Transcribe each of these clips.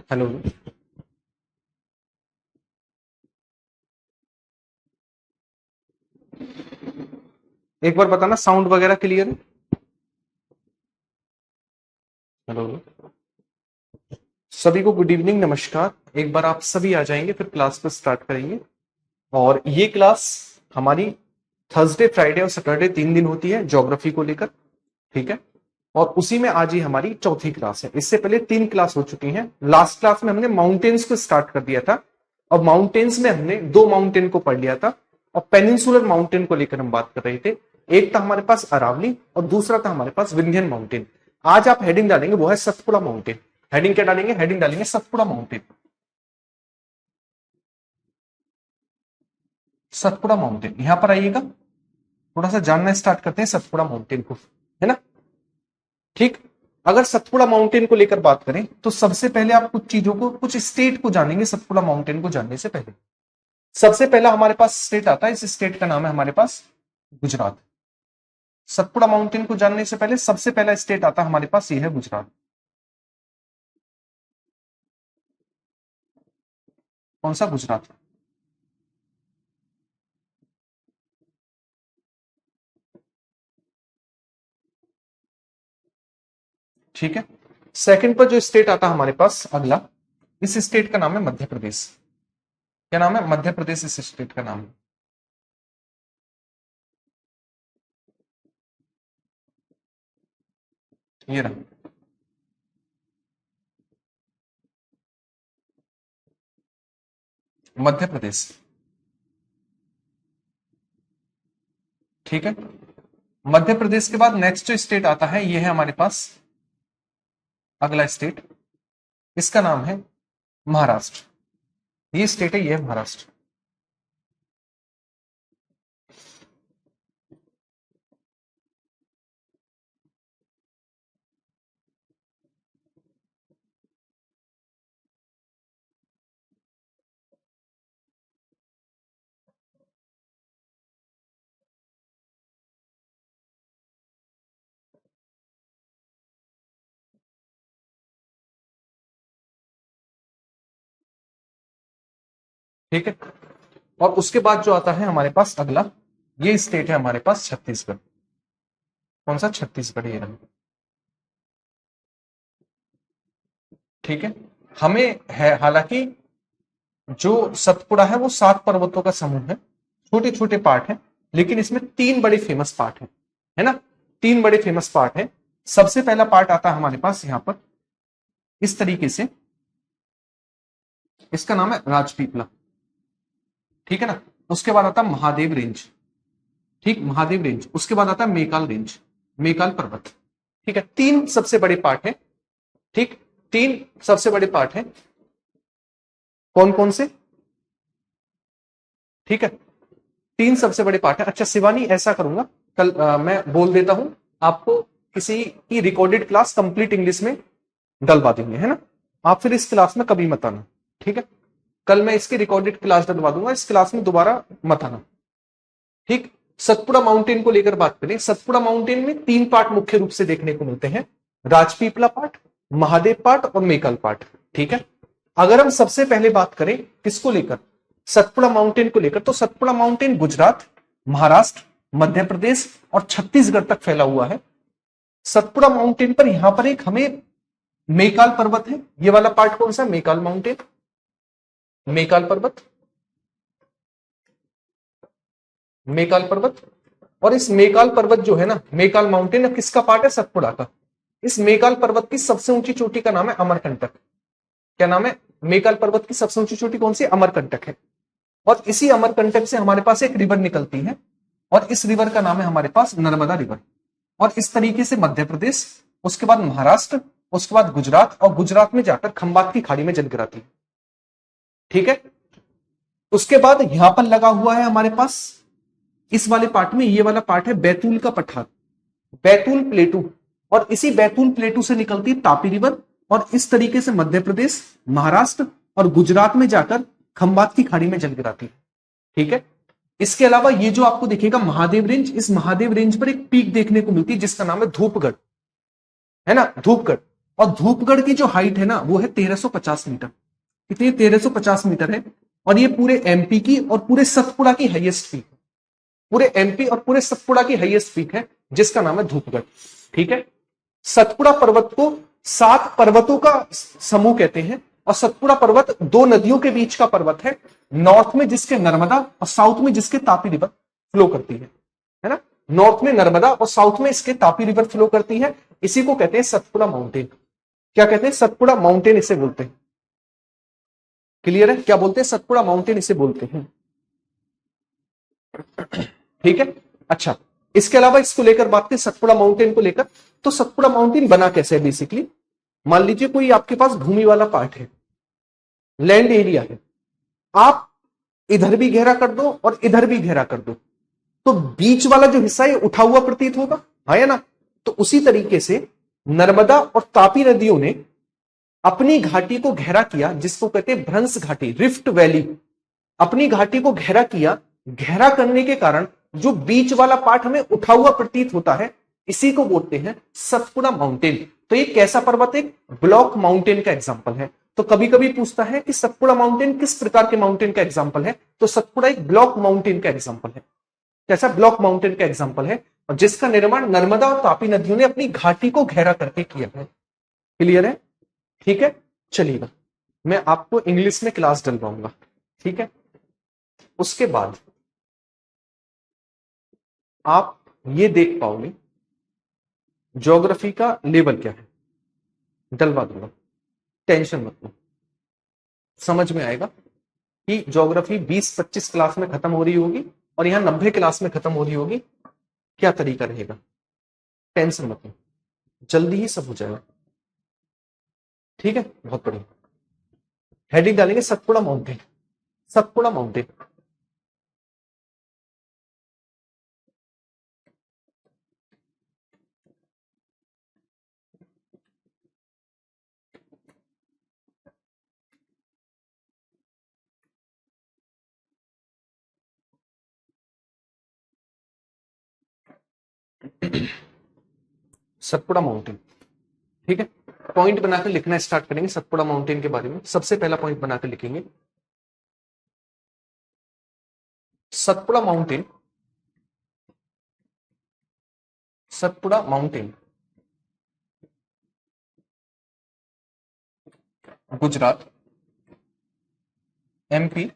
Hello. एक बार बताना sound वगैरह क्लियर है। हेलो। सभी को गुड इवनिंग, नमस्कार। एक बार आप सभी आ जाएंगे फिर क्लास को स्टार्ट करेंगे। और ये क्लास हमारी थर्सडे, फ्राइडे और सैटरडे 3 दिन होती है ज्योग्राफी को लेकर। ठीक है। और उसी में आज ही हमारी चौथी क्लास है। इससे पहले 3 क्लास हो चुकी हैं। लास्ट क्लास में हमने माउंटेन्स को स्टार्ट कर दिया था और माउंटेन्स में हमने 2 माउंटेन को पढ़ लिया था और पेनिनसुलर माउंटेन को लेकर हम बात कर रहे थे। एक था हमारे पास अरावली और दूसरा था हमारे पास विंध्यन माउंटेन। आज आप हेडिंग डालेंगे वो है सतपुड़ा माउंटेन। हेडिंग क्या डालेंगे? हेडिंग डालेंगे सतपुड़ा माउंटेन। सतपुड़ा माउंटेन यहां पर आइएगा, थोड़ा सा जानना स्टार्ट करते हैं सतपुड़ा माउंटेन को, है ना। ठीक। अगर सतपुड़ा माउंटेन को लेकर बात करें तो सबसे पहले आप कुछ चीजों को, कुछ स्टेट को जानेंगे सतपुड़ा माउंटेन को जानने से पहले। सबसे पहला हमारे पास स्टेट आता है, इस स्टेट का नाम है हमारे पास गुजरात। सतपुड़ा माउंटेन को जानने से पहले सबसे पहला स्टेट आता है हमारे पास, ये है गुजरात। कौन सा? गुजरात। ठीक है। सेकंड पर जो स्टेट आता है हमारे पास अगला, इस स्टेट का नाम है मध्य प्रदेश। क्या नाम है? मध्य प्रदेश इस स्टेट का नाम है। ये रहा मध्य प्रदेश। ठीक है। मध्य प्रदेश के बाद नेक्स्ट जो स्टेट आता है ये है हमारे पास अगला स्टेट, इसका नाम है महाराष्ट्र। ये स्टेट है, ये है महाराष्ट्र। ठीक है। और उसके बाद जो आता है हमारे पास अगला, ये स्टेट है हमारे पास छत्तीसगढ़। कौन सा? छत्तीसगढ़, ये रहा। ठीक है। हमें है हालांकि जो सतपुड़ा है वो 7 पर्वतों का समूह है, छोटे छोटे पार्ट है, लेकिन इसमें 3 बड़े फेमस पार्ट है ना। 3 बड़े फेमस पार्ट है। सबसे पहला पार्ट आता है हमारे पास यहां पर इस तरीके से, इसका नाम है राजपीपला। ठीक है ना। उसके बाद आता है महादेव रेंज। ठीक, महादेव रेंज। उसके बाद आता है मेकाल रेंज, मेकाल पर्वत। ठीक है। 3 सबसे बड़े पार्ट है। ठीक। 3 सबसे बड़े पार्ट है। कौन कौन से? ठीक है। 3 सबसे बड़े पार्ट है। अच्छा शिवानी, ऐसा करूंगा कल मैं बोल देता हूं आपको, किसी की रिकॉर्डेड क्लास कंप्लीट इंग्लिश में डलवा देंगे, है ना। आप फिर इस क्लास में कभी मत आना। ठीक है। कल मैं इसकी रिकॉर्डेड क्लास डलवा दूंगा, इस क्लास में दोबारा मत आना। ठीक। सतपुड़ा माउंटेन को लेकर बात करें, सतपुड़ा माउंटेन में 3 पार्ट मुख्य रूप से देखने को मिलते हैं, राजपीपला पार्ट, महादेव पार्ट और मेकल पार्ट। ठीक है। अगर हम सबसे पहले बात करें किसको लेकर, सतपुड़ा माउंटेन को लेकर, तो सतपुड़ा माउंटेन गुजरात, महाराष्ट्र, मध्य प्रदेश और छत्तीसगढ़ तक फैला हुआ है। सतपुड़ा माउंटेन पर यहां पर एक हमें मेकाल पर्वत है। ये वाला पार्ट कौन सा? मेकाल माउंटेन, मेकाल पर्वत, मेकाल पर्वत। और इस मेकाल पर्वत जो है ना, मेकाल माउंटेन, अब किसका पार्ट है? सतपुड़ा का। इस मेकाल पर्वत की सबसे ऊंची चोटी का नाम है अमरकंटक। क्या नाम है? मेकाल पर्वत की सबसे ऊंची चोटी कौन सी? अमरकंटक है। और इसी अमरकंटक से हमारे पास एक रिवर निकलती है और इस रिवर का नाम है हमारे पास नर्मदा रिवर। और इस तरीके से मध्य प्रदेश, उसके बाद महाराष्ट्र, उसके बाद गुजरात, और गुजरात में जाकर खंबात की खाड़ी में जल गिराती है। ठीक है। उसके बाद यहां पर लगा हुआ है हमारे पास इस वाले पार्ट में, ये वाला पार्ट है बैतूल का पठार, बैतूल प्लेटू। और इसी बैतूल प्लेटू से निकलती है तापी रिवर और इस तरीके से मध्य प्रदेश, महाराष्ट्र और गुजरात में जाकर खंबात की खाड़ी में जल गिराती है। ठीक है। इसके अलावा ये जो आपको दिखेगा महादेव रेंज, इस महादेव रेंज पर एक पीक देखने को मिलती है जिसका नाम है धूपगढ़, है ना, धूपगढ़। और धूपगढ़ की जो हाइट है ना वो है 1350 मीटर। कितनी? 1350 मीटर है। और ये पूरे एमपी की और पूरे सतपुड़ा की हाईएस्ट पीक, पूरे एमपी और पूरे सतपुड़ा की हाईएस्ट पीक है, जिसका नाम है धूपगढ़। ठीक है। सतपुड़ा पर्वत को 7 पर्वतों का समूह कहते हैं, और सतपुड़ा पर्वत 2 नदियों के बीच का पर्वत है, नॉर्थ में जिसके नर्मदा और साउथ में जिसके तापी रिवर फ्लो करती है ना। नॉर्थ में नर्मदा और साउथ में इसके तापी रिवर फ्लो करती है। इसी को कहते हैं सतपुड़ा माउंटेन। क्या कहते हैं? सतपुड़ा माउंटेन इसे बोलते हैं। क्लियर है? क्या बोलते हैं? सतपुड़ा माउंटेन इसे बोलते हैं। ठीक है। अच्छा, इसके अलावा इसको लेकर बात करें, सतपुड़ा माउंटेन को लेकर, तो सतपुड़ा माउंटेन बना कैसे है बेसिकली? मान लीजिए कोई आपके पास भूमि वाला पार्ट है, लैंड एरिया है, आप इधर भी घेरा कर दो और इधर भी घेरा कर दो, तो बीच वाला जो हिस्सा है उठा हुआ प्रतीत होगा, है ना। तो उसी तरीके से नर्मदा और तापी नदियों ने अपनी घाटी को घेरा किया, जिसको कहते हैं भ्रंश घाटी, रिफ्ट वैली। अपनी घाटी को घेरा किया, घेरा करने के कारण जो बीच वाला पार्ट हमें उठा हुआ प्रतीत होता है, इसी को बोलते हैं सतपुड़ा माउंटेन। तो ये कैसा पर्वत है? ब्लॉक माउंटेन का एग्जांपल है। तो कभी कभी पूछता है कि सतपुड़ा माउंटेन किस प्रकार के माउंटेन का एग्जांपल है, तो सतपुड़ा एक ब्लॉक माउंटेन का एग्जांपल है। कैसा? ब्लॉक माउंटेन का एग्जांपल है, और जिसका निर्माण नर्मदा और तापी नदियों ने अपनी घाटी को घेरा करके किया है। क्लियर है? ठीक है, चलिएगा, मैं आपको इंग्लिश में क्लास डलवाऊंगा। ठीक है। उसके बाद आप ये देख पाओगे ज्योग्राफी का लेवल क्या है, डलवा दूंगा, टेंशन मत लो, समझ में आएगा कि ज्योग्राफी 20-25 क्लास में खत्म हो रही होगी और यहां 90 क्लास में खत्म हो रही होगी। क्या तरीका रहेगा? टेंशन मत लो, जल्दी ही सब हो जाएगा। ठीक है, बहुत बढ़िया। हेडिंग डालेंगे Satpura mountain, Satpura mountain. Satpura mountain. ठीक है, पॉइंट बनाकर लिखना स्टार्ट करेंगे सतपुड़ा माउंटेन के बारे में। सबसे पहला पॉइंट बनाकर लिखेंगे, Satpura mountain, Satpura mountain Gujarat, MP,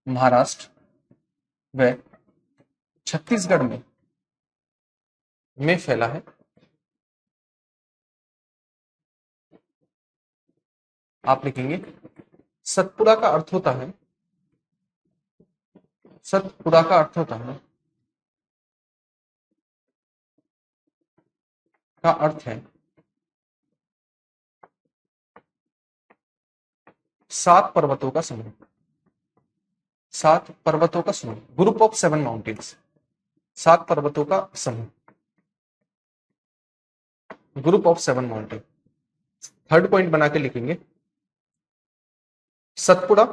Maharashtra व छत्तीसगढ़ में फैला है। आप लिखेंगे सतपुड़ा का अर्थ होता है, सतपुड़ा का अर्थ होता है, का अर्थ है 7 पर्वतों का समूह, 7 पर्वतों का समूह, ग्रुप ऑफ 7 माउंटेन्स, 7 पर्वतों का समूह, group of 7 mountain. Third point बना के लिखेंगे, सतपुड़ा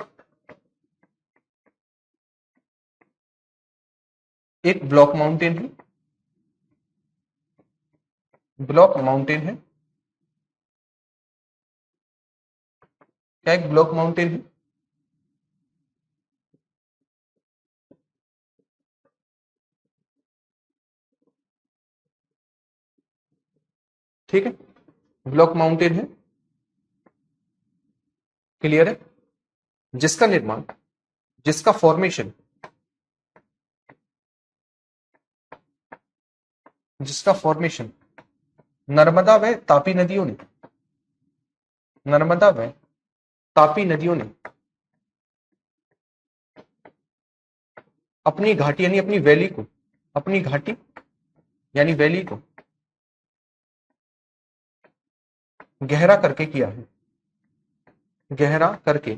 एक ब्लॉक माउंटेन है, ब्लॉक माउंटेन है। क्या एक ब्लॉक माउंटेन है? ठीक है, ब्लॉक माउंटेन है। क्लियर है? जिसका निर्माण, जिसका फॉर्मेशन, जिसका फॉर्मेशन नर्मदा व तापी नदियों ने, नर्मदा व तापी नदियों ने अपनी घाटी यानी अपनी वैली को, अपनी घाटी यानी वैली को गहरा करके किया है, गहरा करके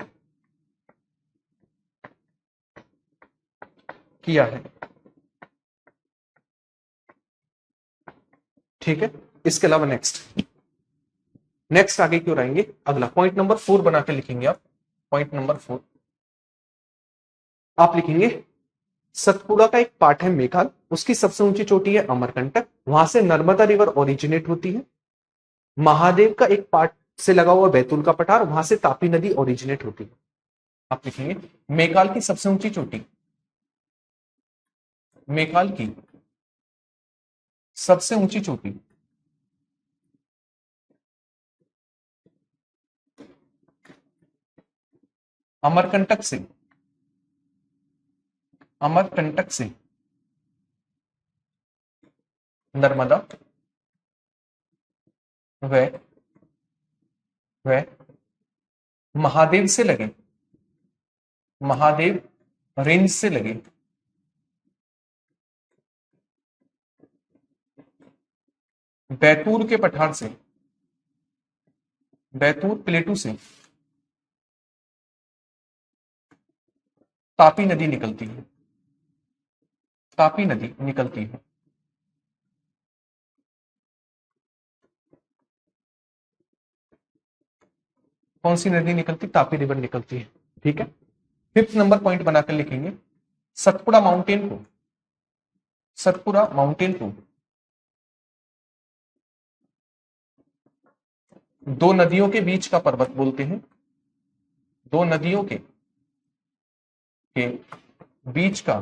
किया है। ठीक है, इसके अलावा नेक्स्ट, नेक्स्ट आगे क्यों रहेंगे, अगला पॉइंट नंबर 4 बनाकर लिखेंगे आप। पॉइंट नंबर 4 आप लिखेंगे, सतपुड़ा का एक पार्ट है मेकाल, उसकी सबसे ऊंची चोटी है अमरकंटक, वहां से नर्मदा रिवर ओरिजिनेट होती है। महादेव का एक पार्ट से लगा हुआ बैतूल का पठार, वहां से तापी नदी ओरिजिनेट होती है। आप लिखेंगे मेकाल की सबसे ऊंची चोटी, मेकाल की सबसे ऊंची चोटी अमरकंटक से, अमरकंटक से नर्मदा व व महादेव से लगे, महादेव रेंज से लगे बैतूल के पठार से, बैतूल प्लेटू से तापी नदी निकलती है, तापी नदी निकलती है। कौन सी नदी निकलती? तापी रिवर निकलती है। ठीक है, फिफ्थ नंबर पॉइंट बनाकर लिखेंगे, सतपुड़ा माउंटेन को, सतपुड़ा माउंटेन को दो नदियों के बीच का पर्वत बोलते हैं, दो नदियों के बीच का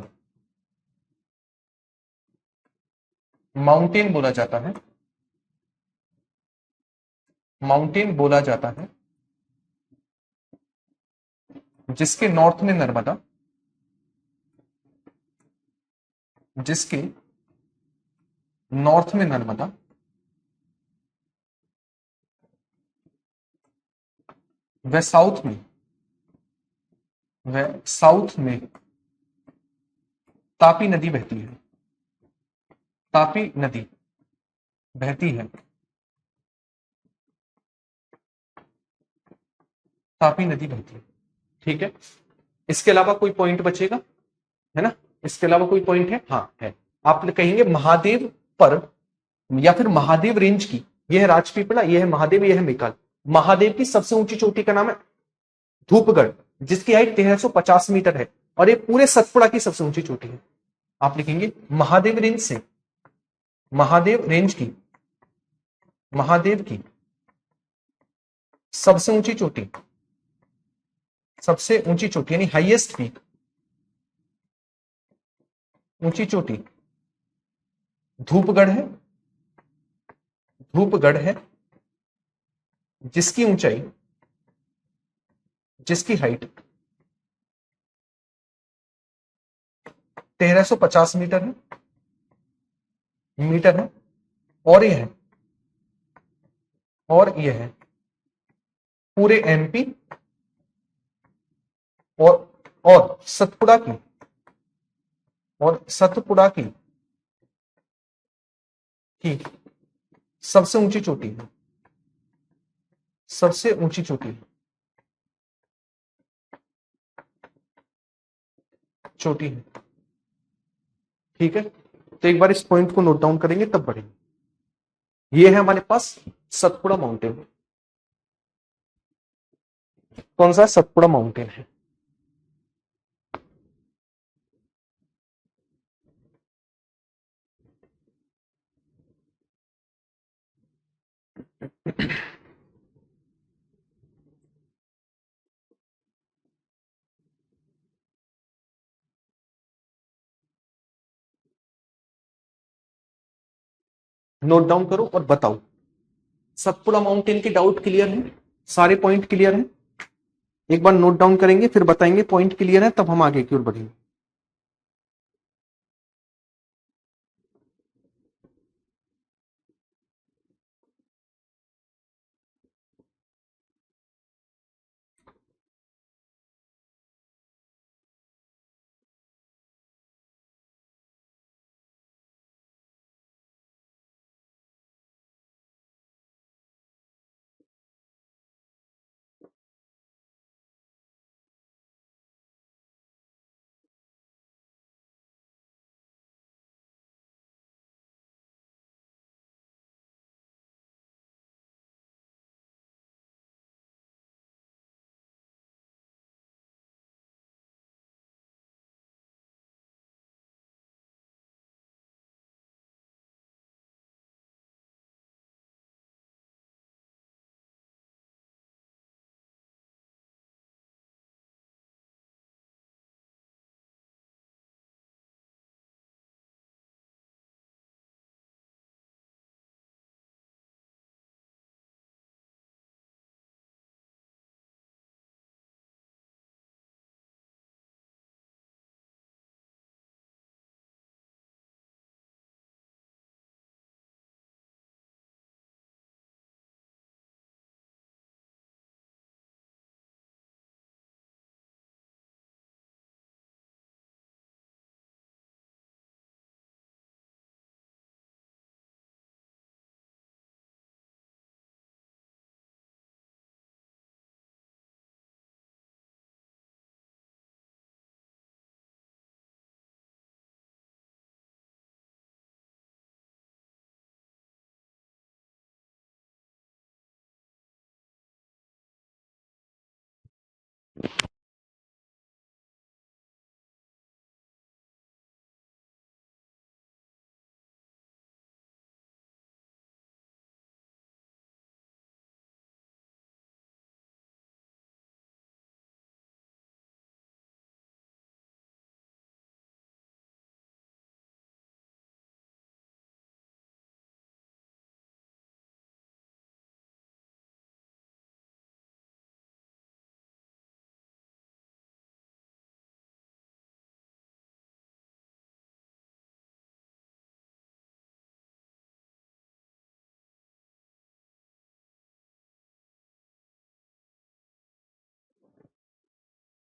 माउंटेन बोला जाता है, माउंटेन बोला जाता है, जिसके नॉर्थ में नर्मदा, जिसके नॉर्थ में नर्मदा, व साउथ में, व साउथ में तापी नदी बहती है, तापी नदी बहती है, तापी नदी बहती है। ठीक है, इसके अलावा कोई पॉइंट बचेगा, है ना? इसके अलावा कोई पॉइंट है? हाँ है। आप कहेंगे महादेव पर या फिर महादेव रेंज की, यह है राजपीपला, यह है महादेव, यह है मेकाल। महादेव की सबसे ऊंची चोटी का नाम है धूपगढ़, जिसकी हाइट 1350 मीटर है, और ये पूरे सतपुड़ा की सबसे ऊंची चोटी है। आप लिखेंगे महादेव रेंज से, महादेव रेंज की, महादेव की सबसे ऊंची चोटी, सबसे ऊंची चोटी यानी हाईएस्ट पीक, ऊंची चोटी धूपगढ़ है, धूपगढ़ है, जिसकी ऊंचाई, जिसकी हाइट 1350 मीटर है, मीटर है, और यह है, और यह है पूरे एमपी और सतपुड़ा की, और सतपुड़ा की सबसे ऊंची चोटी है, सबसे ऊंची चोटी, चोटी है। ठीक है, तो एक बार इस पॉइंट को नोट डाउन करेंगे तब बढ़ेंगे। ये है हमारे पास सतपुड़ा माउंटेन। कौन सा? सतपुड़ा माउंटेन है। नोट डाउन करो और बताओ, सतपुड़ा माउंटेन के डाउट क्लियर है? सारे पॉइंट क्लियर है? एक बार नोट डाउन करेंगे फिर बताएंगे पॉइंट क्लियर है, तब हम आगे की ओर बढ़ेंगे।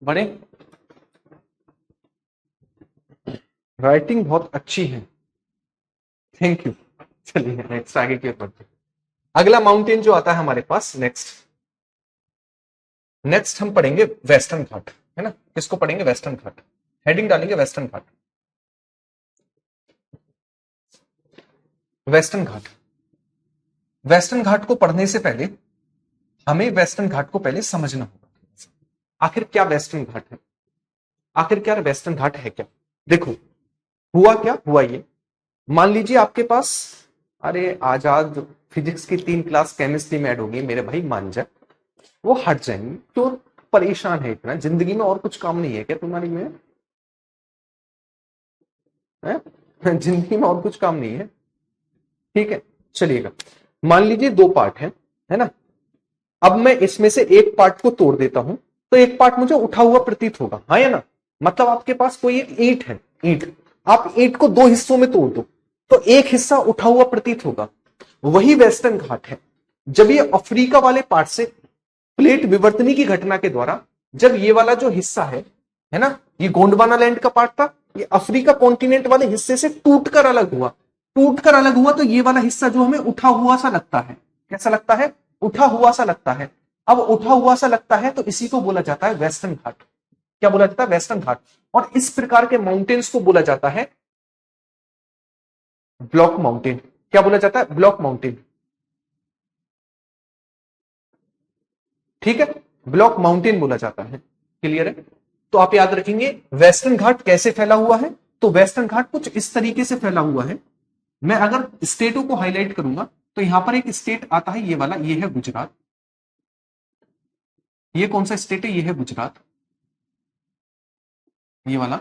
बड़े राइटिंग बहुत अच्छी है, थैंक यू। चलिए नेक्स्ट आगे की ओर बढ़ते हैं। अगला माउंटेन जो आता है हमारे पास, नेक्स्ट हम पढ़ेंगे वेस्टर्न घाट, है ना। किसको पढ़ेंगे? वेस्टर्न घाट। हेडिंग डालेंगे वेस्टर्न घाट। वेस्टर्न घाट, वेस्टर्न घाट को पढ़ने से पहले हमें वेस्टर्न घाट को पहले समझना होगा। आखिर क्या वेस्टर्न घाट है? आखिर क्या वेस्टर्न घाट है क्या? देखो, हुआ क्या हुआ ये, मान लीजिए आपके पास, अरे आजाद फिजिक्स की 3 क्लास केमिस्ट्री में ऐड होगी, मेरे भाई मान जा, वो हट जाएंगे। क्यों परेशान है इतना? जिंदगी में और कुछ काम नहीं है क्या तुम्हारी में? है? जिंदगी में और कुछ काम नहीं है? ठीक है, चलिएगा। मान लीजिए 2 पार्ट है ना। अब मैं इसमें से एक पार्ट को तोड़ देता हूं, तो एक पार्ट मुझे उठा हुआ प्रतीत होगा, हाँ या ना। मतलब आपके पास कोई एक ईंट है, ईंट, आप ईंट को 2 हिस्सों में तोड़ दो, तो एक हिस्सा उठा हुआ प्रतीत होगा। वही वेस्टर्न घाट है। जब ये अफ्रीका वाले पार्ट से प्लेट विवर्तनी की घटना के द्वारा, जब ये वाला जो हिस्सा है ना, ये गोंडवाना लैंड का पार्ट था, ये अफ्रीका कॉन्टिनेंट वाले हिस्से से टूटकर अलग हुआ, टूटकर अलग हुआ, तो ये वाला हिस्सा जो हमें उठा हुआ सा लगता है, कैसा लगता है? उठा हुआ सा लगता है। अब उठा हुआ सा लगता है तो इसी को बोला जाता है वेस्टर्न घाट। क्या बोला जाता है? वेस्टर्न घाट। और इस प्रकार के माउंटेन्स को बोला जाता है ब्लॉक माउंटेन। क्या बोला जाता है? Block mountain. ठीक है, ब्लॉक माउंटेन बोला जाता है। क्लियर है? तो आप याद रखेंगे वेस्टर्न घाट कैसे फैला हुआ है। तो वेस्टर्न घाट कुछ इस तरीके से फैला हुआ है। मैं अगर स्टेटों को हाईलाइट करूंगा तो यहां पर एक स्टेट आता है, ये वाला, ये है गुजरात। ये कौन सा स्टेट है? ये है गुजरात, ये वाला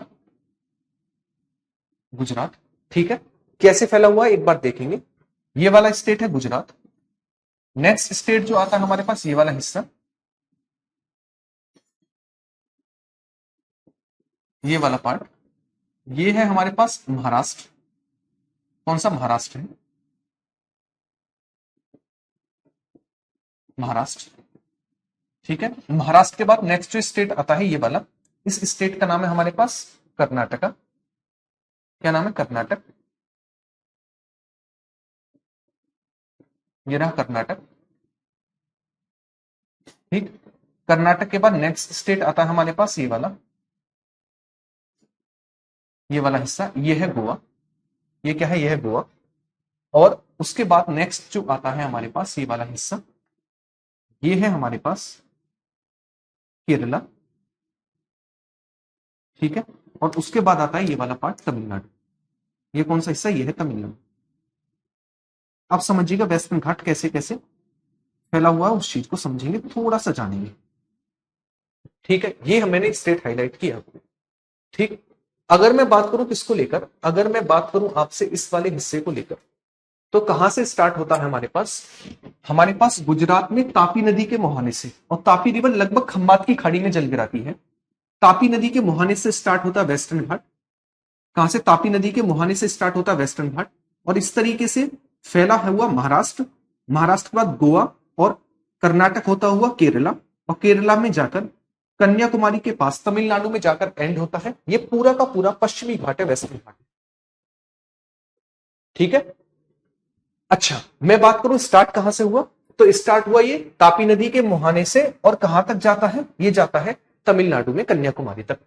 गुजरात। ठीक है, कैसे फैला हुआ है एक बार देखेंगे। ये वाला स्टेट है गुजरात। नेक्स्ट स्टेट जो आता है हमारे पास, ये वाला हिस्सा, ये वाला पार्ट, ये है हमारे पास महाराष्ट्र। कौन सा? महाराष्ट्र है, महाराष्ट्र। ठीक है, महाराष्ट्र के बाद नेक्स्ट जो स्टेट आता है ये वाला, इस स्टेट का नाम है हमारे पास कर्नाटका। क्या नाम है? कर्नाटक। ये रहा कर्नाटक। ठीक, कर्नाटक के बाद नेक्स्ट स्टेट आता है हमारे पास ये वाला हिस्सा, ये है गोवा। ये क्या है? ये है गोवा। और उसके बाद नेक्स्ट जो आता है हमारे पास, ये वाला हिस्सा, ये है हमारे पास केरला। ठीक है, और उसके बाद आता है ये वाला पार्ट तमिलनाडु। ये कौन सा हिस्सा? ये है तमिलनाडु। आप समझिएगा वेस्टर्न घाट कैसे कैसे फैला हुआ है, उस चीज को समझेंगे, थोड़ा सा जानेंगे। ठीक है, ये मैंने स्टेट हाईलाइट किया। ठीक, अगर मैं बात करूं किसको लेकर, अगर मैं बात करूं आपसे इस वाले हिस्से को लेकर, तो कहां से स्टार्ट होता है हमारे पास गुजरात में तापी नदी के मुहाने से, और तापी रिवर लगभग खंबात की खाड़ी में जल गिराती है। तापी नदी के मुहाने से स्टार्ट होता है वेस्टर्न घाट। कहां से? तापी नदी के मुहाने से स्टार्ट होता है वेस्टर्न घाट, और इस तरीके से फैला हुआ महाराष्ट्र, महाराष्ट्र के बाद गोवा, और कर्नाटक होता हुआ केरला, और केरला में जाकर कन्याकुमारी के पास तमिलनाडु में जाकर एंड होता है। ये पूरा का पूरा पश्चिमी घाट है, वेस्टर्न घाट। ठीक है, अच्छा मैं बात करूं स्टार्ट कहां से हुआ, तो स्टार्ट हुआ ये तापी नदी के मुहाने से, और कहां तक जाता है? ये जाता है तमिलनाडु में कन्याकुमारी तक।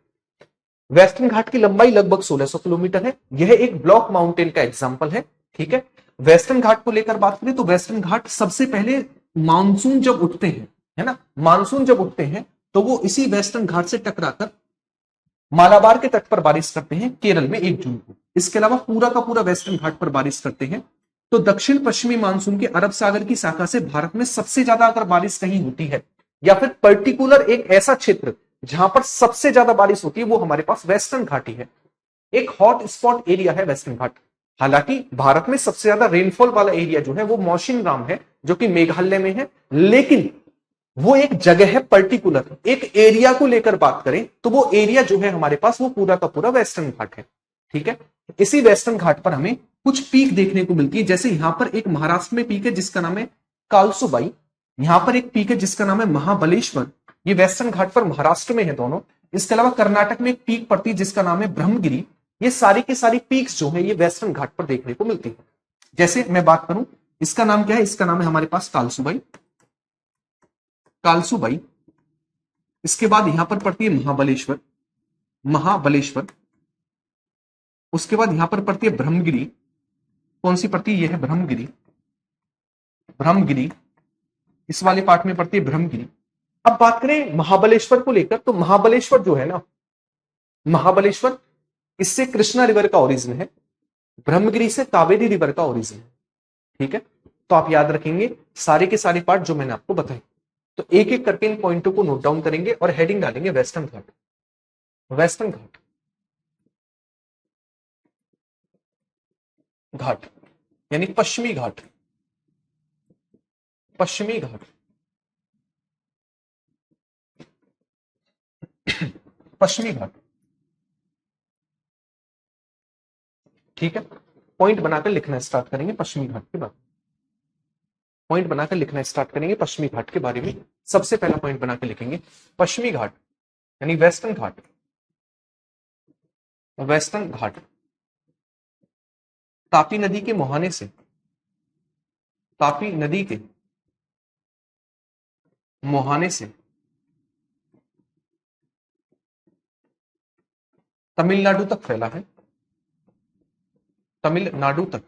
वेस्टर्न घाट की लंबाई लगभग 1600 किलोमीटर है। यह एक ब्लॉक माउंटेन का एग्जांपल है। ठीक है, वेस्टर्न घाट को लेकर बात करें तो वेस्टर्न घाट सबसे पहले मानसून जब उठते हैं, है ना, मानसून जब उठते हैं तो वो इसी वेस्टर्न घाट से टकराकर मालाबार के तट पर बारिश करते हैं केरल में 1 जून को। इसके अलावा पूरा का पूरा वेस्टर्न घाट पर बारिश करते हैं। तो दक्षिण पश्चिमी मानसून के अरब सागर की शाखा से भारत में सबसे ज्यादा अगर बारिश कहीं होती है, या फिर पर्टिकुलर एक ऐसा क्षेत्र जहां पर सबसे ज्यादा बारिश होती है, वो हमारे पास वेस्टर्न घाट ही है। एक हॉट स्पॉट एरिया है वेस्टर्न घाट। हालांकि भारत में सबसे ज्यादा रेनफॉल वाला एरिया जो है वो मौसिनराम है, जो कि मेघालय में है, लेकिन वो एक जगह है पर्टिकुलर, एक एरिया को लेकर बात करें तो वो एरिया जो है हमारे पास वो पूरा का पूरा वेस्टर्न घाट है। ठीक है, इसी वेस्टर्न घाट पर हमें कुछ पीक देखने को मिलती है। जैसे यहां पर एक महाराष्ट्र में पीक है जिसका नाम है कालसुबाई, यहां पर एक पीक है जिसका नाम है महाबलेश्वर। ये वेस्टर्न घाट पर महाराष्ट्र में है दोनों। इसके अलावा कर्नाटक में एक पीक पड़ती है जिसका नाम है ब्रह्मगिरी। ये सारी की सारी पीक्स जो है ये वेस्टर्न घाट पर देखने को मिलती है। जैसे मैं बात करूं, इसका नाम क्या है, इसका नाम है हमारे पास कालसुबाई। कालसुबाई, इसके बाद यहां पर पड़ती है महाबलेश्वर। महाबलेश्वर, उसके बाद यहां पर पड़ती है ब्रह्मगिरी। कौन सी पड़ती है, ये है ब्रह्मगिरी। ब्रह्मगिरी, इस वाले पार्ट में पड़ती है ब्रह्मगिरी। अब बात करें महाबलेश्वर को लेकर, तो महाबलेश्वर जो है ना, महाबलेश्वर, इससे कृष्णा रिवर का ओरिजिन है, ब्रह्मगिरी से कावेरी रिवर का ओरिजिन है। ठीक है, तो आप याद रखेंगे सारे के सारे पार्ट जो मैंने आपको बताए। तो एक एक करके इन पॉइंटों को नोट डाउन करेंगे और हेडिंग डालेंगे वेस्टर्न घाट। वेस्टर्न घाट, घाट यानी पश्चिमी घाट। पश्चिमी घाट, पश्चिमी घाट। ठीक है, पॉइंट बनाकर लिखना स्टार्ट करेंगे पश्चिमी घाट के बारे में। पॉइंट बनाकर लिखना स्टार्ट करेंगे पश्चिमी घाट के बारे में। सबसे पहला पॉइंट बनाकर लिखेंगे पश्चिमी घाट यानी वेस्टर्न घाट। वेस्टर्न घाट तापी नदी के मुहाने से, तापी नदी के मुहाने से तमिलनाडु तक फैला है। तमिलनाडु तक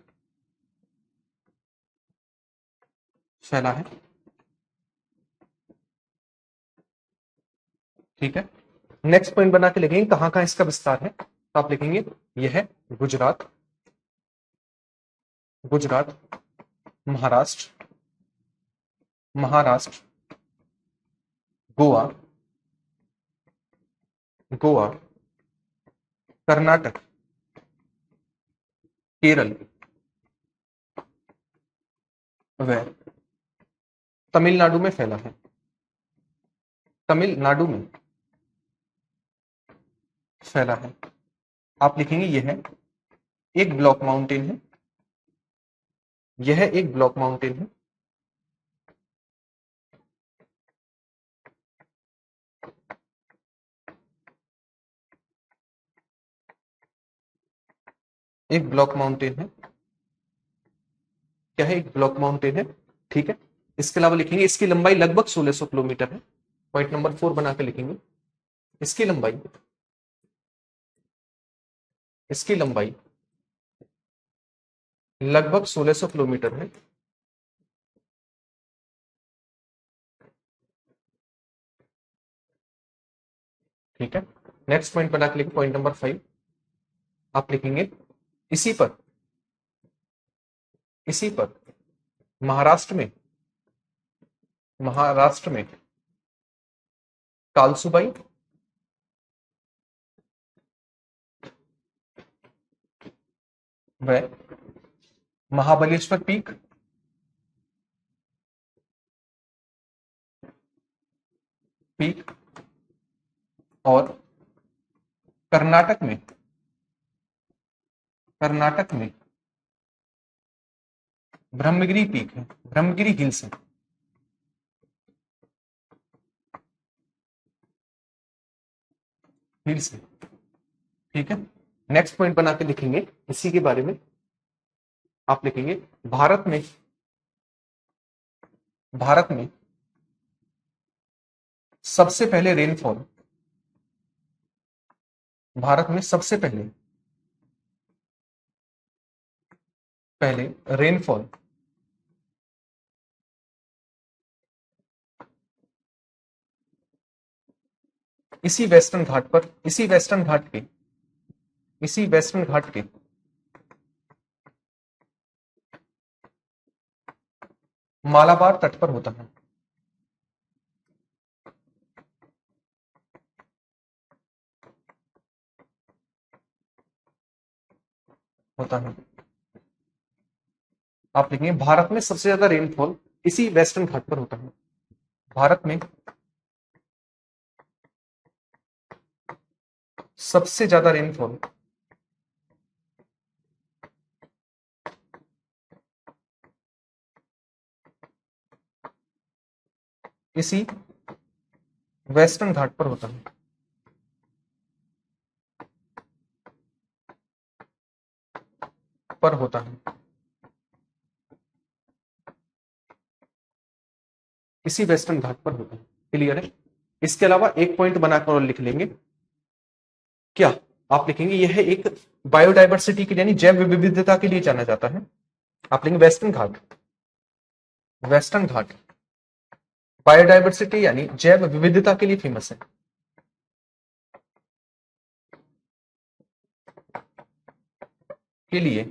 फैला है। ठीक है, नेक्स्ट पॉइंट बना के लिखेंगे कहां कहां इसका विस्तार है। तो आप लिखेंगे यह है गुजरात, गुजरात, महाराष्ट्र, महाराष्ट्र, गोवा, गोवा, कर्नाटक, केरल व तमिलनाडु में फैला है। तमिलनाडु में फैला है। आप लिखेंगे यह है एक ब्लॉक माउंटेन है। यह एक ब्लॉक माउंटेन है। एक ब्लॉक माउंटेन है। क्या है, एक ब्लॉक माउंटेन है। ठीक है, इसके अलावा लिखेंगे इसकी लंबाई लगभग 1600 किलोमीटर है। पॉइंट नंबर 4 बनाकर लिखेंगे इसकी लंबाई, इसकी लंबाई लगभग 1600 किलोमीटर है। ठीक है, नेक्स्ट पॉइंट बना के लिखें पॉइंट नंबर 5। आप लिखेंगे इसी पर, इसी पर महाराष्ट्र में, महाराष्ट्र में कालसुबाई, व महाबलेश्वर पीक, पीक, और कर्नाटक में, कर्नाटक में ब्रह्मगिरी पीक है, ब्रह्मगिरी हिल्स है। हिल्स है। ठीक है, नेक्स्ट पॉइंट बना के लिखेंगे इसी के बारे में। आप लिखेंगे भारत में, भारत में सबसे पहले रेनफॉल, भारत में सबसे पहले, पहले रेनफॉल इसी वेस्टर्न घाट पर, इसी वेस्टर्न घाट के, इसी वेस्टर्न घाट के मालाबार तट पर होता है। होता है। आप लिखेंगे भारत में सबसे ज्यादा रेनफॉल इसी वेस्टर्न घाट पर होता है। भारत में सबसे ज्यादा रेनफॉल इसी वेस्टर्न घाट पर होता है। पर होता है, इसी वेस्टर्न घाट पर होता है। क्लियर है? इसके अलावा एक पॉइंट बनाकर और लिख लेंगे, क्या आप लिखेंगे, यह एक बायोडायवर्सिटी के लिए यानी जैव विविधता के लिए जाना जाता है। आप लिखेंगे वेस्टर्न घाट, वेस्टर्न घाट बायोडायवर्सिटी यानी जैव विविधता के लिए फेमस है। के लिए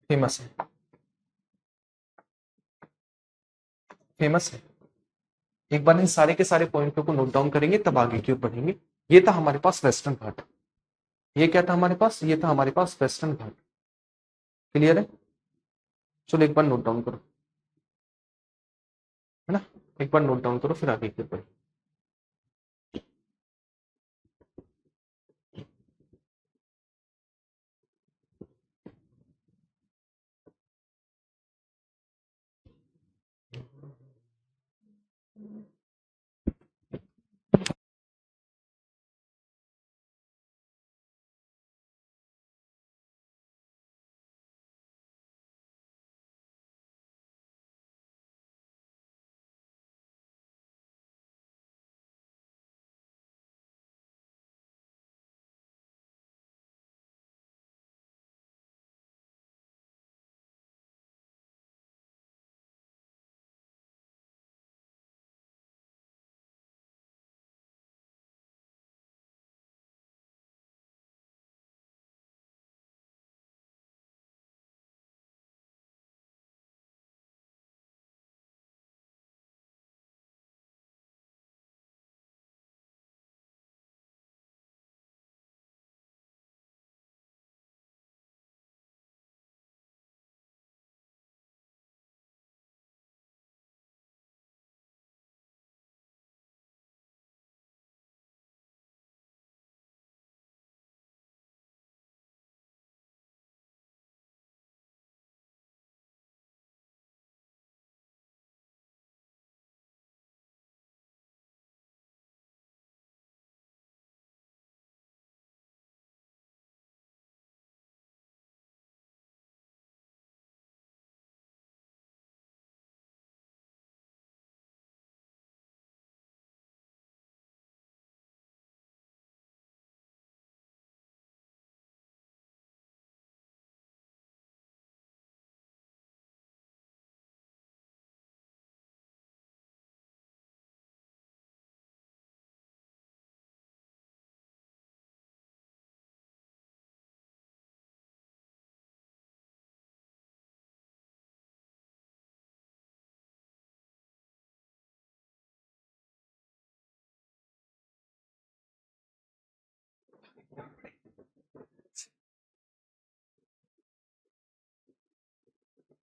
फेमस है, फेमस है। एक बार इन सारे के सारे पॉइंटों को नोट डाउन करेंगे तब आगे की ओर बढ़ेंगे। ये था हमारे पास वेस्टर्न घाट, ये क्या था हमारे पास, ये था हमारे पास वेस्टर्न घाट। क्लियर है? चलो एक बार नोट डाउन करो, है ना, एक बार नोट डाउन करो फिर आगे की ओर बढ़ेंगे।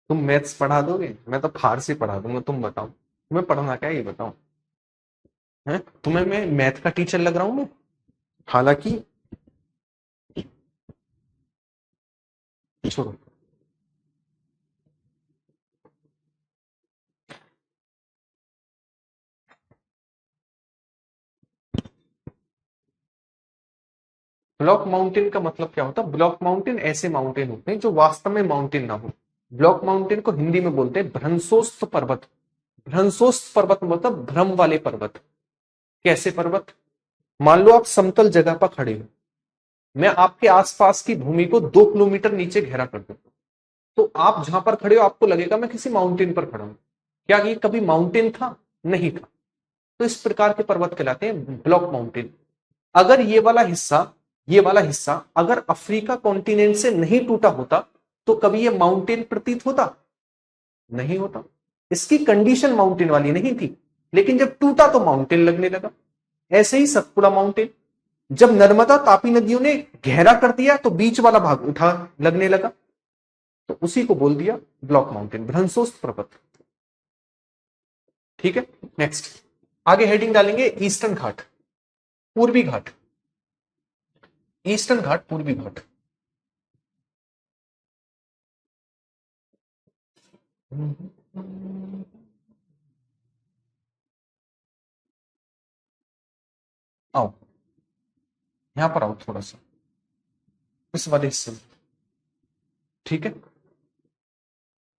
तुम मैथ्स पढ़ा दोगे, मैं तो फारसी पढ़ा दूंगा, तुम बताओ तुम्हें पढ़ना क्या है, ये बताओ। है तुम्हें मैं मैथ का टीचर लग रहा हूं मैं? हालांकि छोड़ो, ब्लॉक माउंटेन का मतलब क्या होता है? ब्लॉक माउंटेन ऐसे माउंटेन होते हैं जो वास्तव में माउंटेन ना हो। ब्लॉक माउंटेन को हिंदी में बोलते हैं भ्रंशोस्त पर्वत। भ्रंशोस्त पर्वत मतलब भ्रम वाले पर्वत। कैसे पर्वत? मान लो आप समतल जगह पर खड़े हो, मैं आपके आसपास की भूमि को 2 किलोमीटर नीचे गहरा कर दूं, तो आप जहां पर खड़े हो आपको लगेगा मैं किसी माउंटेन पर खड़ा हूं। क्या ये कभी माउंटेन था? नहीं था। तो इस प्रकार के पर्वत कहलाते हैं ब्लॉक माउंटेन। अगर ये वाला हिस्सा अगर अफ्रीका कॉन्टिनेंट से नहीं टूटा होता तो कभी ये माउंटेन प्रतीत होता? नहीं होता। इसकी कंडीशन माउंटेन वाली नहीं थी, लेकिन जब टूटा तो माउंटेन लगने लगा। ऐसे ही सतपुड़ा माउंटेन, जब नर्मदा तापी नदियों ने गहरा कर दिया तो बीच वाला भाग उठा लगने लगा, तो उसी को बोल दिया ब्लॉक माउंटेन, भ्रंशोस्त पर्वत। ठीक है, नेक्स्ट आगे हेडिंग डालेंगे ईस्टर्न घाट, पूर्वी घाट। ईस्टर्न घाट, पूर्वी घाट। आओ, यहां पर आओ थोड़ा सा, इस वाले हिस्से में। ठीक है,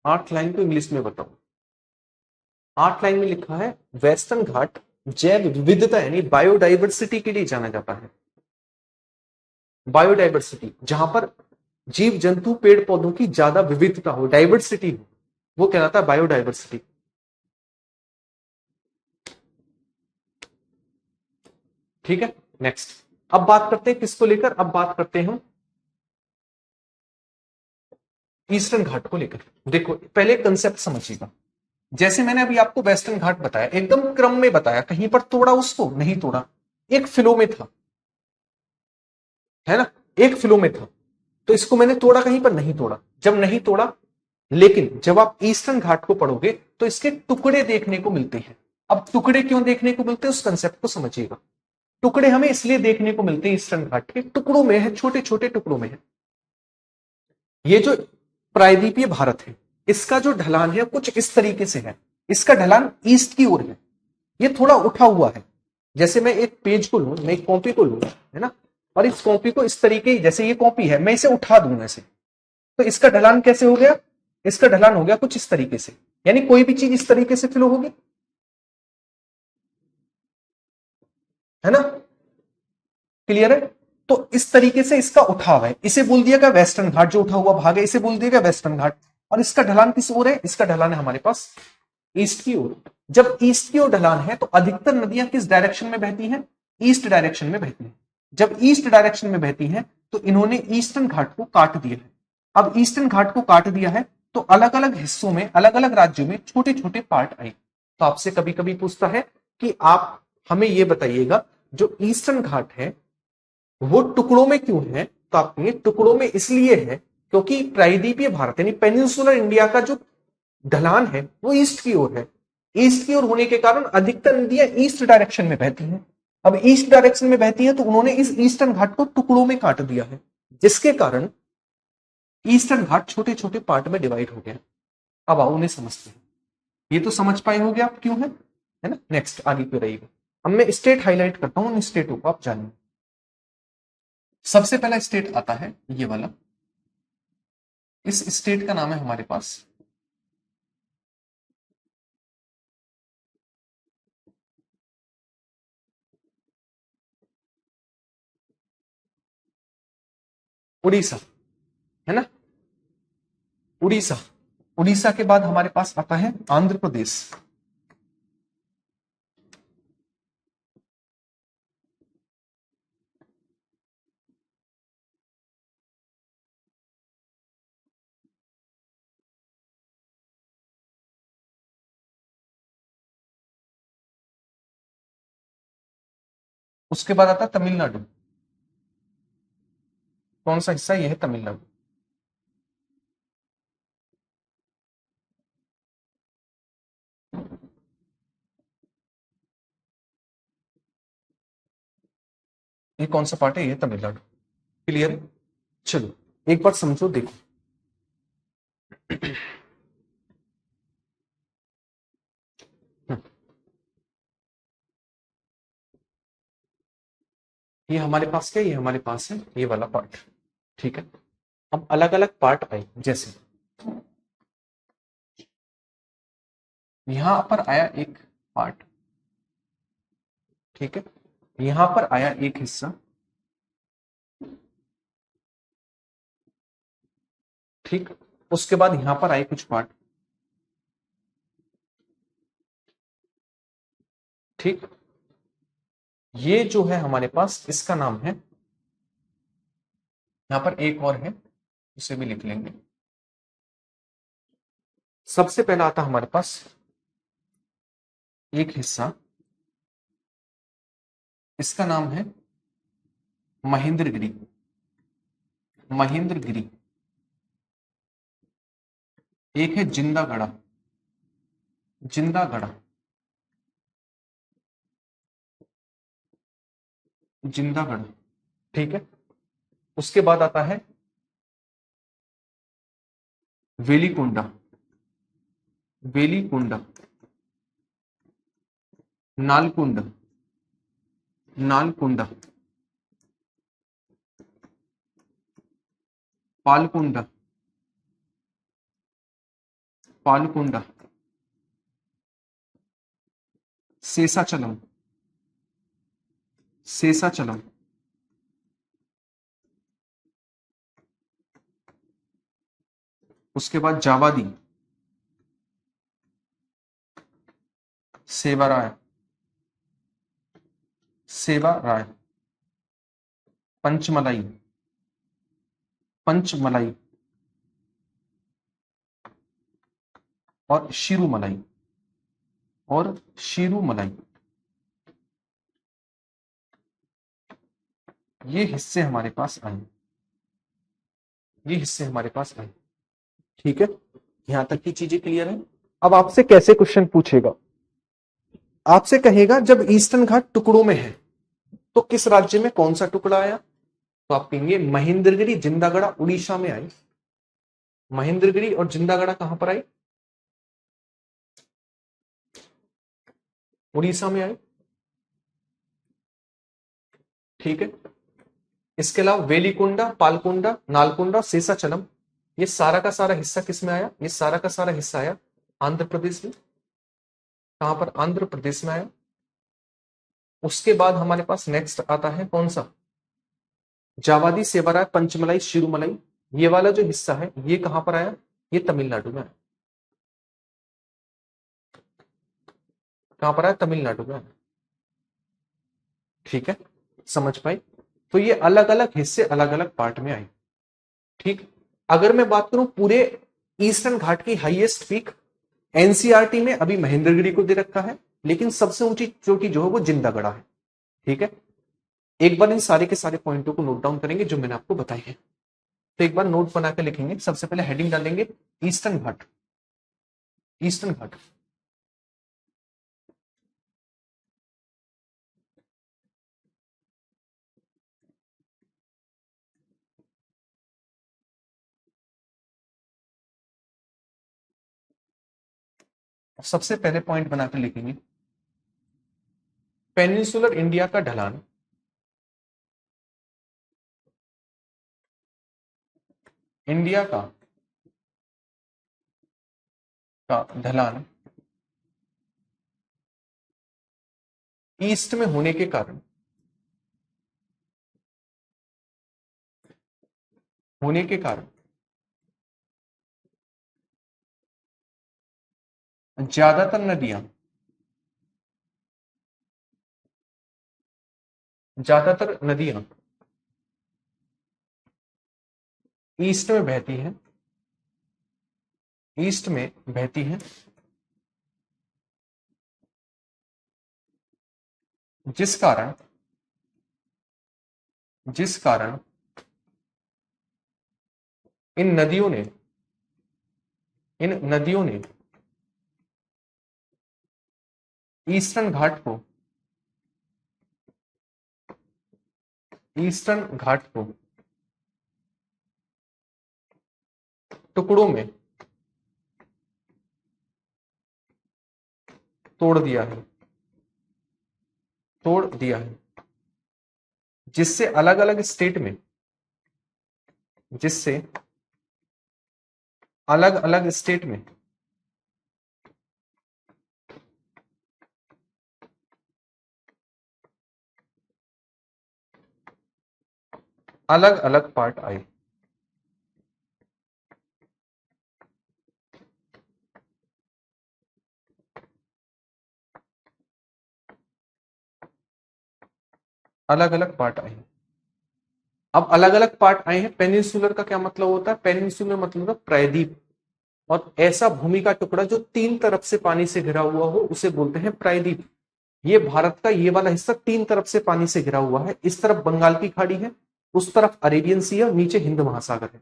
8 लाइन को इंग्लिश में बताओ। 8 लाइन में लिखा है वेस्टर्न घाट जैव विविधता यानी बायोडाइवर्सिटी के लिए जाना जाता है। बायोडाइवर्सिटी, जहां पर जीव जंतु पेड़ पौधों की ज्यादा विविधता हो, डाइवर्सिटी हो, वो कहलाता है बायोडाइवर्सिटी। ठीक है, नेक्स्ट। अब बात करते हैं किसको लेकर, अब बात करते हैं ईस्टर्न घाट को लेकर। देखो पहले कंसेप्ट समझिएगा। जैसे मैंने अभी आपको वेस्टर्न घाट बताया, एकदम क्रम में बताया, कहीं पर तोड़ा उसको नहीं तोड़ा, एक फ्लो में था, है ना, एक फ्लो में था। तो इसको मैंने तोड़ा, कहीं पर नहीं तोड़ा, जब नहीं तोड़ा। लेकिन जब आप ईस्टर्न घाट को पढ़ोगे तो इसके टुकड़े देखने को मिलते हैं। अब टुकड़े क्यों देखने को मिलते हैं, उस कंसेप्ट को समझिएगा। टुकड़े हमें इसलिए देखने को मिलते हैं ईस्टर्न घाट के, टुकड़ों में है, छोटे छोटे टुकड़ों में है। ये जो प्रायद्वीपीय भारत है, इसका जो ढलान है कुछ इस तरीके से है। इसका ढलान ईस्ट की ओर है, ये थोड़ा उठा हुआ है। जैसे मैं एक पेज को लूं, मैं एक कॉपी को लूं, है ना, और इस कॉपी को इस तरीके, जैसे ये कॉपी है, मैं इसे उठा दूं ऐसे, तो इसका ढलान कैसे हो गया, इसका ढलान हो गया कुछ इस तरीके से। यानी कोई भी चीज इस तरीके से फ्लो होगी, है ना, क्लियर है। तो इस तरीके से इसका उठाव है, इसे बोल दिया गया वेस्टर्न घाट, जो उठा हुआ भाग है इसे बोल दिया गया वेस्टर्न घाट। और इसका ढलान किस ओर है, इसका ढलान है हमारे पास ईस्ट की ओर। जब ईस्ट की ओर ढलान है तो अधिकतर नदियां किस डायरेक्शन में बहती हैं, ईस्ट डायरेक्शन में बहती हैं। जब ईस्ट डायरेक्शन में बहती हैं तो इन्होंने ईस्टर्न घाट को काट दिया है। अब ईस्टर्न घाट को काट दिया है तो अलग अलग हिस्सों में, अलग अलग राज्यों में छोटे छोटे पार्ट आए। तो आपसे कभी कभी पूछता है कि आप हमें यह बताइएगा जो ईस्टर्न घाट है वो टुकड़ों में क्यों है, तो आप कहेंगे टुकड़ों में इसलिए है क्योंकि प्रायद्वीपीय भारत यानी पेनिनसुलर इंडिया का जो ढलान है वो ईस्ट की ओर है। ईस्ट की ओर होने के कारण अधिकतर नदियां ईस्ट डायरेक्शन में बहती हैं। अब ईस्ट डायरेक्शन में बहती हैं तो उन्होंने इस ईस्टर्न घाट को टुकड़ों में काट दिया है, जिसके कारण ईस्टर्न घाट छोटे छोटे पार्ट में डिवाइड हो गया। अब आओ उन्हें समझते हैं। ये तो समझ पाए होंगे आप क्यों है ना। नेक्स्ट आगे पे रहिएगा। अब मैं स्टेट हाईलाइट करता हूं, उन स्टेटों को आप जानिए। सबसे पहला स्टेट आता है ये वाला, इस स्टेट का नाम है हमारे पास उड़ीसा, है ना, उड़ीसा। उड़ीसा के बाद हमारे पास आता है आंध्र प्रदेश। उसके बाद आता है तमिलनाडु। कौन सा हिस्सा, यह है तमिलनाडु। ये कौन सा पार्ट है, ये तमिलनाडु। क्लियर है। चलो एक बार समझो, देखो ये हमारे पास क्या, ये हमारे पास है ये वाला पार्ट। ठीक है, अब अलग अलग पार्ट आए, जैसे यहां पर आया एक पार्ट, ठीक है, यहां पर आया एक हिस्सा, ठीक, उसके बाद यहां पर आए कुछ पार्ट, ठीक। ये जो है हमारे पास, इसका नाम है, यहां पर एक और है, उसे भी लिख लेंगे। सबसे पहला आता हमारे पास एक हिस्सा, इसका नाम है महेंद्रगिरी। महेंद्रगिरी। एक है जिंदागढ़ा। जिंदागढ़ा। जिंदागढ़, ठीक है। उसके बाद आता है वेलिकोंडा। वेलिकोंडा। नालकुंड। नालकुंडा। पालकुंडा। पालकुंडा, शेषाचलम, शेषाचलम, उसके बाद जावादी, सेवाराय, सेवाराय, पंचमलाई, पंचमलाई और शिरुमलाई, और शिरुमलाई। ये हिस्से हमारे पास आए, ये हिस्से हमारे पास आए। ठीक है, यहां तक की चीजें क्लियर है। अब आपसे कैसे क्वेश्चन पूछेगा, आपसे कहेगा जब ईस्टर्न घाट टुकड़ों में है तो किस राज्य में कौन सा टुकड़ा आया, तो आप कहेंगे महेंद्रगिरी जिंदागढ़ा उड़ीसा में आई। महेंद्रगिरी और जिंदागढ़ा कहां पर आई, उड़ीसा में आई। ठीक है, इसके अलावा वेलिकुंडा, पालकुंडा, नालकुंडा, शेषाचलम, ये सारा का सारा हिस्सा किस में आया, ये सारा का सारा हिस्सा आया आंध्र प्रदेश में। कहां पर, आंध्र प्रदेश में आया। उसके बाद हमारे पास नेक्स्ट आता है कौन सा, जावादी, सेवाराय, पंचमलाई, शिरुमलाई। ये वाला जो हिस्सा है ये कहां पर आया, ये तमिलनाडु में आया। कहां पर आया, तमिलनाडु में आया। ठीक है, समझ पाए। तो ये अलग अलग हिस्से अलग अलग पार्ट में आए। ठीक, अगर मैं बात करूं पूरे ईस्टर्न घाट की हाईएस्ट पीक, एनसीईआरटी में अभी महेंद्रगिरी को दे रखा है, लेकिन सबसे ऊंची चोटी जो है वो जिंदागढ़ा है। ठीक है, एक बार इन सारे के सारे पॉइंटों को नोट डाउन करेंगे जो मैंने आपको बताए हैं। तो एक बार नोट बना के लिखेंगे। सबसे पहले हेडिंग डालेंगे ईस्टर्न घाट, ईस्टर्न घाट। सबसे पहले पॉइंट बनाकर लिखेंगे पेनिनसुलर इंडिया का ढलान, इंडिया का ढलान ईस्ट में होने के कारण, होने के कारण ज्यादातर नदियां, ज्यादातर नदियां ईस्ट में बहती हैं, ईस्ट में बहती हैं, जिस कारण, जिस कारण इन नदियों ने, इन नदियों ने ईस्टर्न घाट को, ईस्टर्न घाट को टुकड़ों में तोड़ दिया है, तोड़ दिया है, जिससे अलग अलग स्टेट में, जिससे अलग अलग स्टेट में अलग अलग पार्ट आए। अलग अलग पार्ट आए। अब अलग अलग पार्ट आए हैं। पेनिनसुलर का क्या मतलब होता है, पेनिनसुलर मतलब होता है प्रायद्वीप, और ऐसा भूमि का टुकड़ा जो तीन तरफ से पानी से घिरा हुआ हो उसे बोलते हैं प्रायद्वीप। ये भारत का ये वाला हिस्सा तीन तरफ से पानी से घिरा हुआ है। इस तरफ बंगाल की खाड़ी है, उस तरफ अरेबियन सी है और नीचे हिंद महासागर है।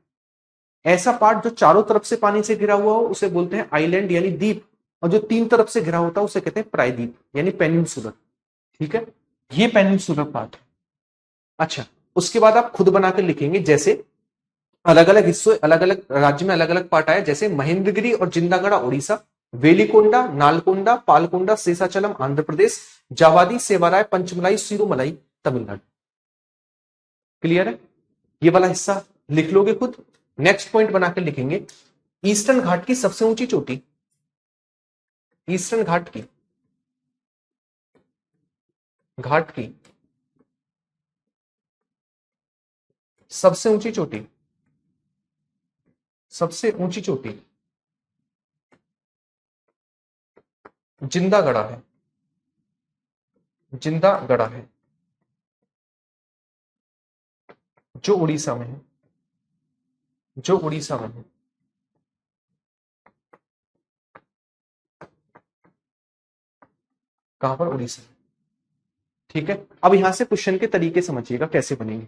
ऐसा पार्ट जो चारों तरफ से पानी से घिरा हुआ हो उसे बोलते हैं आइलैंड यानी द्वीप, और जो तीन तरफ से घिरा होता है उसे कहते हैं प्रायद्वीप यानी पेनिनसुलर। ठीक है, ये पेनिनसुलर पार्ट है। अच्छा, उसके बाद आप खुद बनाकर लिखेंगे, जैसे अलग अलग हिस्सों, अलग अलग राज्य में अलग अलग पार्ट आया, जैसे महेंद्रगिरी और जिंदागढ़ा उड़ीसा, वेलिकोंडा, नालकोंडा, पालकोंडा, शेषाचलम आंध्र प्रदेश, जावादी, सेवाराय, पंचमलाई, सिरुमलाई तमिलनाडु। क्लियर है, ये वाला हिस्सा लिख लोगे खुद। नेक्स्ट पॉइंट बनाकर लिखेंगे ईस्टर्न घाट की सबसे ऊंची चोटी ईस्टर्न घाट की सबसे ऊंची चोटी जिंदागढ़ा है जो उड़ीसा में है। कहां पर? उड़ीसा। ठीक है, अब यहां से क्वेश्चन के तरीके समझिएगा कैसे बनेंगे।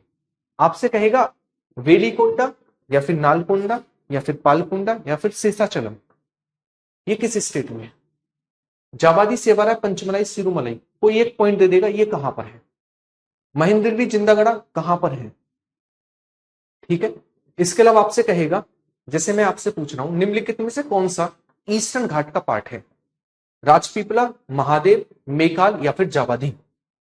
आपसे कहेगा वेलिकोटा या फिर नालकोंडा या फिर पालकोंडा या फिर शेषाचलम, ये किस स्टेट में है? जाबादी, सेवारा, पंचमलाई, सिरुमलाई, कोई एक पॉइंट दे देगा ये कहां पर है। महेंद्रगिरी, जिंदागढ़ा कहां पर है। ठीक है, इसके अलावा आपसे कहेगा, जैसे मैं आपसे पूछ रहा हूं निम्नलिखित में से कौन सा ईस्टर्न घाट का पार्ट है, राजपीपला, महादेव, मेकाल या फिर जाबादी,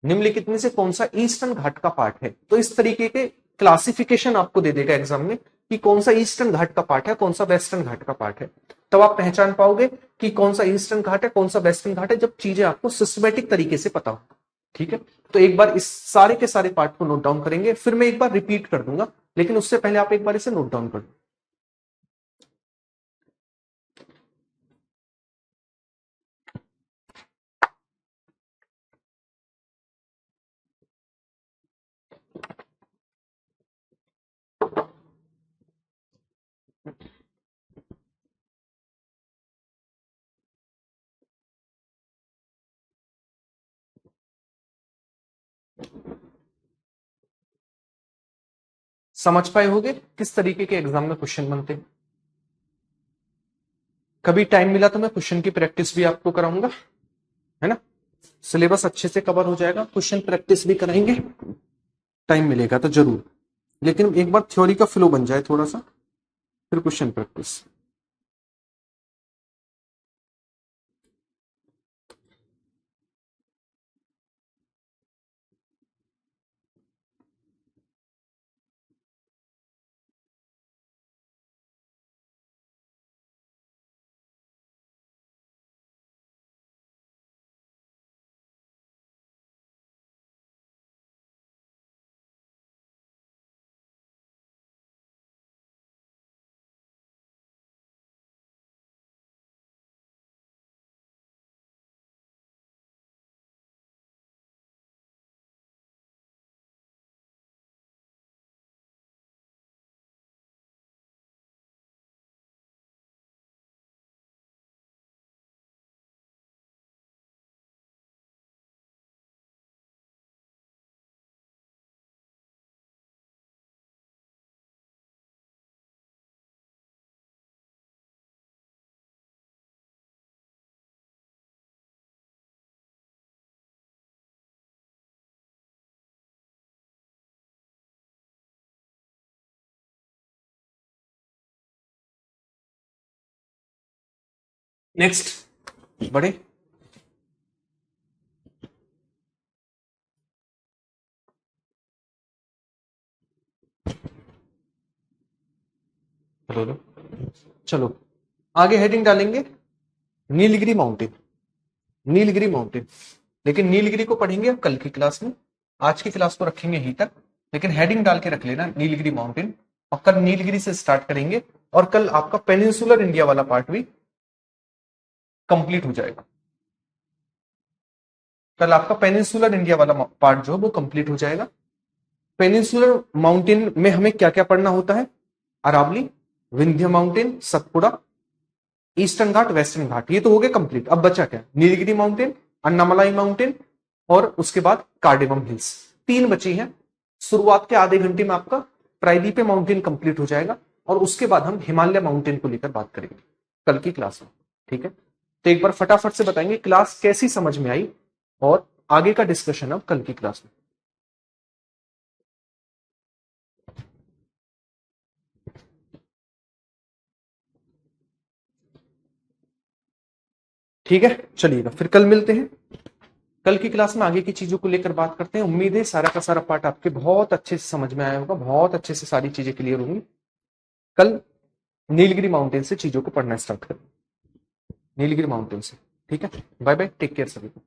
निम्नलिखित में से कौन सा ईस्टर्न घाट का पार्ट है। तो इस तरीके के क्लासिफिकेशन आपको दे देगा एग्जाम में कि कौन सा ईस्टर्न घाट का पार्ट है, कौन सा वेस्टर्न घाट का पार्ट है। तब आप पहचान पाओगे कि कौन सा ईस्टर्न घाट है, कौन सा वेस्टर्न घाट है, जब चीजें आपको सिस्टमैटिक तरीके से पता हो। ठीक है, तो एक बार इस सारे के सारे पार्ट को नोट डाउन करेंगे, फिर मैं एक बार रिपीट कर दूंगा, लेकिन उससे पहले आप एक बार इसे नोट डाउन कर दो। समझ पाए होगे किस तरीके के एग्जाम में क्वेश्चन बनते हैं। कभी टाइम मिला तो मैं क्वेश्चन की प्रैक्टिस भी आपको कराऊंगा, है ना। सिलेबस अच्छे से कवर हो जाएगा, क्वेश्चन प्रैक्टिस भी कराएंगे, टाइम मिलेगा तो जरूर, लेकिन एक बार थ्योरी का फ्लो बन जाए थोड़ा सा, फिर क्वेश्चन प्रैक्टिस। नेक्स्ट बढ़े। हेलो, चलो आगे हेडिंग डालेंगे नीलगिरी माउंटेन। लेकिन नीलगिरी को पढ़ेंगे अब कल की क्लास में, आज की क्लास को रखेंगे यहीं तक, लेकिन हेडिंग डाल के रख लेना नीलगिरी माउंटेन। और कल नीलगिरी से स्टार्ट करेंगे, और कल आपका पेनिनसुलर इंडिया वाला पार्ट भी कंप्लीट हो जाएगा। कल आपका पेनिनसुलर इंडिया वाला पार्ट जो वो कंप्लीट हो जाएगा। पेनिनसुलर माउंटेन में हमें क्या क्या पढ़ना होता है, अरावली, विंध्य माउंटेन, सतपुड़ा, ईस्टर्न घाट, वेस्टर्न घाट, ये तो हो गए कंप्लीट। अब बचा क्या, नीलगिरी माउंटेन, अन्नामलाई माउंटेन, और उसके बाद कार्डेमम हिल्स, तीन बची हैं। शुरुआत के आधे घंटे में आपका प्रायद्वीप माउंटेन कंप्लीट हो जाएगा, और उसके बाद हम हिमालय माउंटेन को लेकर बात करेंगे कल की क्लास में। ठीक है, तो एक बार फटाफट से बताएंगे क्लास कैसी समझ में आई, और आगे का डिस्कशन अब कल की क्लास में। ठीक है, चलिएगा फिर कल मिलते हैं, कल की क्लास में आगे की चीजों को लेकर बात करते हैं। उम्मीद है सारा का सारा पार्ट आपके बहुत अच्छे से समझ में आया होगा, बहुत अच्छे से सारी चीजें क्लियर होंगी। कल नीलगिरी माउंटेन से चीजों को पढ़ना स्टार्ट करें, नीलगिरी माउंटेन से। ठीक है, बाय बाय, टेक केयर सभी को।